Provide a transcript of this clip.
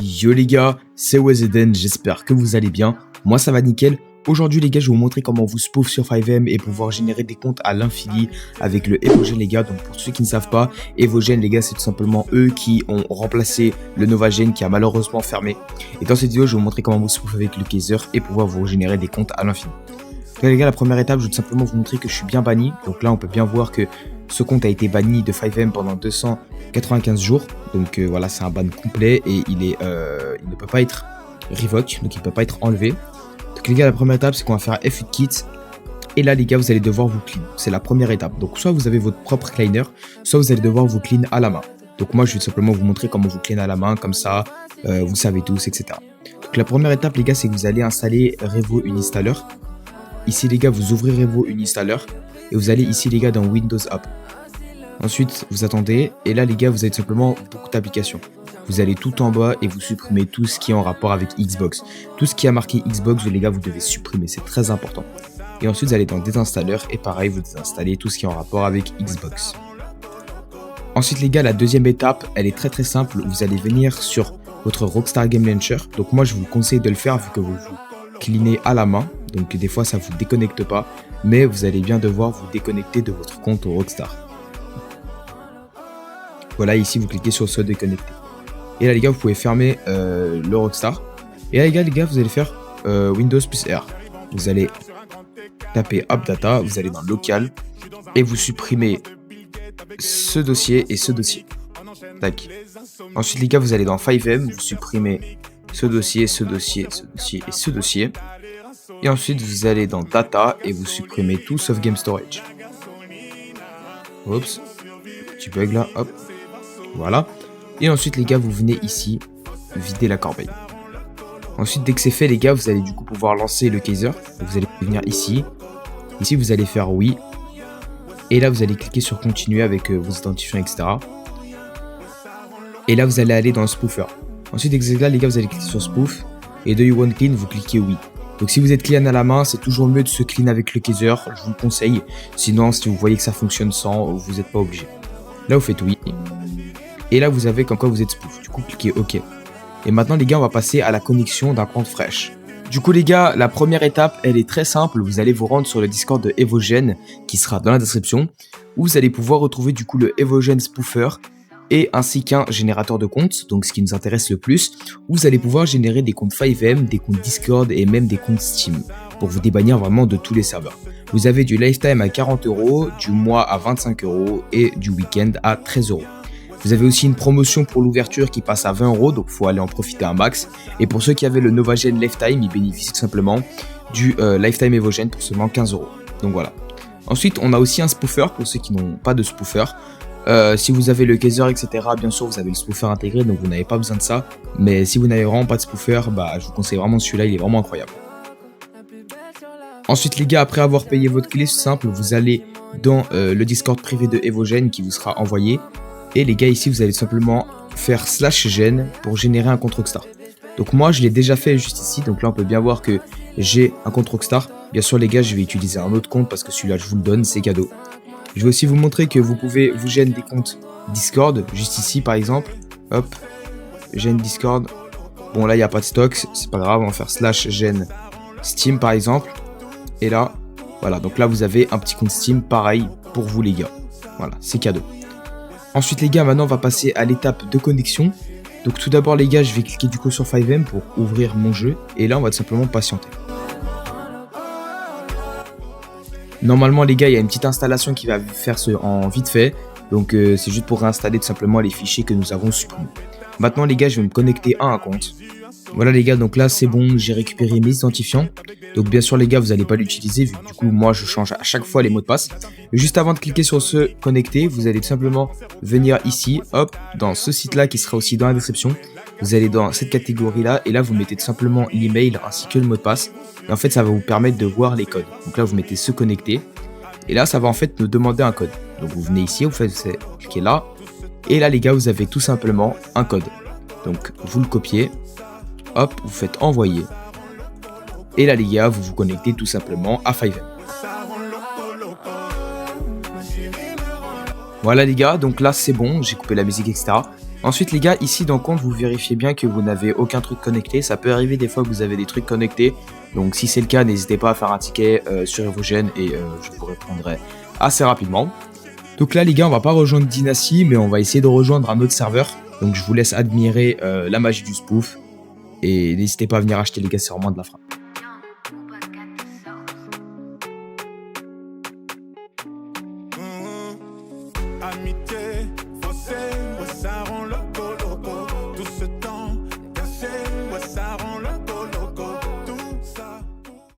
Yo les gars, c'est Wezeden, j'espère que vous allez bien. Moi ça va nickel. Aujourd'hui les gars, je vais vous montrer comment vous spoof sur FiveM et pouvoir générer des comptes à l'infini avec le Evogen les gars. Donc pour ceux qui ne savent pas, Evogen les gars, c'est tout simplement eux qui ont remplacé le Novagen qui a malheureusement fermé. Et dans cette vidéo, je vais vous montrer comment vous spoof avec le Kaiser et pouvoir vous générer des comptes à l'infini. Donc les gars, la première étape, je vais tout simplement vous montrer que je suis bien banni. Donc là, on peut bien voir que ce compte a été banni de FiveM pendant 295 jours. Donc voilà, c'est un ban complet et il ne peut pas être revoke, donc il ne peut pas être enlevé. Donc les gars, la première étape, c'est qu'on va faire F8 kit. Et là les gars, vous allez devoir vous clean. C'est la première étape. Donc soit vous avez votre propre cleaner, soit vous allez devoir vous clean à la main. Donc moi, je vais simplement vous montrer comment vous clean à la main, comme ça, vous savez tous, etc. Donc la première étape les gars, c'est que vous allez installer Revo Uninstaller. Ici les gars, vous ouvrez Revo Uninstaller et vous allez ici les gars dans Windows App. Ensuite, vous attendez et là les gars, vous avez tout simplement beaucoup d'applications. Vous allez tout en bas et vous supprimez tout ce qui est en rapport avec Xbox. Tout ce qui a marqué Xbox, les gars, vous devez supprimer, c'est très important. Et ensuite, vous allez dans Désinstaller et pareil, vous désinstallez tout ce qui est en rapport avec Xbox. Ensuite les gars, la deuxième étape, elle est très simple. Vous allez venir sur votre Rockstar Game Launcher. Donc moi, je vous conseille de le faire vu que vous cleanez à la main. Donc des fois, ça ne vous déconnecte pas. Mais vous allez bien devoir vous déconnecter de votre compte Rockstar. Voilà, ici, vous cliquez sur se déconnecter. Et là les gars, vous pouvez fermer le Rockstar. Et là les gars, vous allez faire Windows plus R. Vous allez taper App Data, vous allez dans Local et vous supprimez ce dossier et ce dossier. Tac. Ensuite les gars, vous allez dans FiveM, vous supprimez ce dossier, ce dossier, ce dossier et ce dossier. Et ensuite vous allez dans Data et vous supprimez tout sauf Game Storage. Oups, petit bug là, hop. Voilà. Et ensuite les gars, vous venez ici vider la corbeille. Ensuite dès que c'est fait les gars, vous allez du coup pouvoir lancer le Kaiser. Vous allez venir ici. Ici vous allez faire oui. Et là vous allez cliquer sur continuer avec vos identifiants etc. Et là vous allez aller dans le spoofer. Ensuite dès que c'est là les gars, vous allez cliquer sur spoof. Et de you want clean, vous cliquez oui. Donc si vous êtes clean à la main, c'est toujours mieux de se clean avec le Kaiser. Je vous le conseille. Sinon si vous voyez que ça fonctionne sans, vous n'êtes pas obligé. Là vous faites oui. Et là vous avez comme quoi vous êtes spoof. Du coup cliquez OK. Et maintenant les gars, on va passer à la connexion d'un compte fraîche. Du coup les gars, la première étape, elle est très simple. Vous allez vous rendre sur le Discord de Evogen qui sera dans la description, où vous allez pouvoir retrouver du coup le Evogen Spoofer et ainsi qu'un générateur de comptes, donc ce qui nous intéresse le plus, où vous allez pouvoir générer des comptes FiveM, des comptes Discord et même des comptes Steam pour vous débannir vraiment de tous les serveurs. Vous avez du lifetime à 40 €, du mois à 25 € et du week-end à 13 €. Vous avez aussi une promotion pour l'ouverture qui passe à 20 €, donc il faut aller en profiter un max. Et pour ceux qui avaient le Novagen Lifetime, ils bénéficient tout simplement du Lifetime Evogen pour seulement 15 €. Donc voilà. Ensuite, on a aussi un spoofer pour ceux qui n'ont pas de spoofer. Si vous avez le Kaiser, etc., bien sûr, vous avez le spoofer intégré, donc vous n'avez pas besoin de ça. Mais si vous n'avez vraiment pas de spoofer, bah, je vous conseille vraiment celui-là, il est vraiment incroyable. Ensuite, les gars, après avoir payé votre clé, c'est simple, vous allez dans le Discord privé de Evogen qui vous sera envoyé. Et les gars, ici, vous allez simplement faire /gen pour générer un compte Rockstar. Donc moi, je l'ai déjà fait juste ici. Donc là, on peut bien voir que j'ai un compte Rockstar. Bien sûr, les gars, je vais utiliser un autre compte parce que celui-là, je vous le donne, c'est cadeau. Je vais aussi vous montrer que vous pouvez vous gêner des comptes Discord. Juste ici, par exemple. Hop, gêne Discord. Bon, là, il n'y a pas de stock. C'est pas grave, on va faire /gen Steam, par exemple. Et là, voilà. Donc là, vous avez un petit compte Steam, pareil, pour vous, les gars. Voilà, c'est cadeau. Ensuite les gars, maintenant on va passer à l'étape de connexion. Donc tout d'abord les gars, je vais cliquer du coup sur FiveM pour ouvrir mon jeu. Et là on va tout simplement patienter. Normalement les gars, il y a une petite installation qui va faire en vite fait. Donc c'est juste pour réinstaller tout simplement les fichiers que nous avons supprimés. Maintenant les gars, je vais me connecter à un compte. Voilà les gars, donc là c'est bon, j'ai récupéré mes identifiants. Donc bien sûr les gars, vous n'allez pas l'utiliser vu que du coup moi je change à chaque fois les mots de passe. Et juste avant de cliquer sur se connecter, vous allez tout simplement venir ici, hop, dans ce site là qui sera aussi dans la description. Vous allez dans cette catégorie là et là vous mettez tout simplement l'email ainsi que le mot de passe. Et en fait ça va vous permettre de voir les codes. Donc là vous mettez se connecter et là ça va en fait nous demander un code. Donc vous venez ici, vous cliquez là et là les gars vous avez tout simplement un code. Donc vous le copiez. Hop, vous faites envoyer. Et là les gars, vous vous connectez tout simplement à FiveM. Voilà les gars, donc là c'est bon, j'ai coupé la musique etc. Ensuite les gars, ici dans compte, vous vérifiez bien que vous n'avez aucun truc connecté. Ça peut arriver des fois que vous avez des trucs connectés. Donc si c'est le cas, n'hésitez pas à faire un ticket sur Evogène et je vous répondrai assez rapidement. Donc là les gars, on va pas rejoindre Dynasty, mais on va essayer de rejoindre un autre serveur. Donc je vous laisse admirer la magie du spoof. Et n'hésitez pas à venir acheter les gars, c'est vraiment de la frappe. Amitié, fossé, ça rend le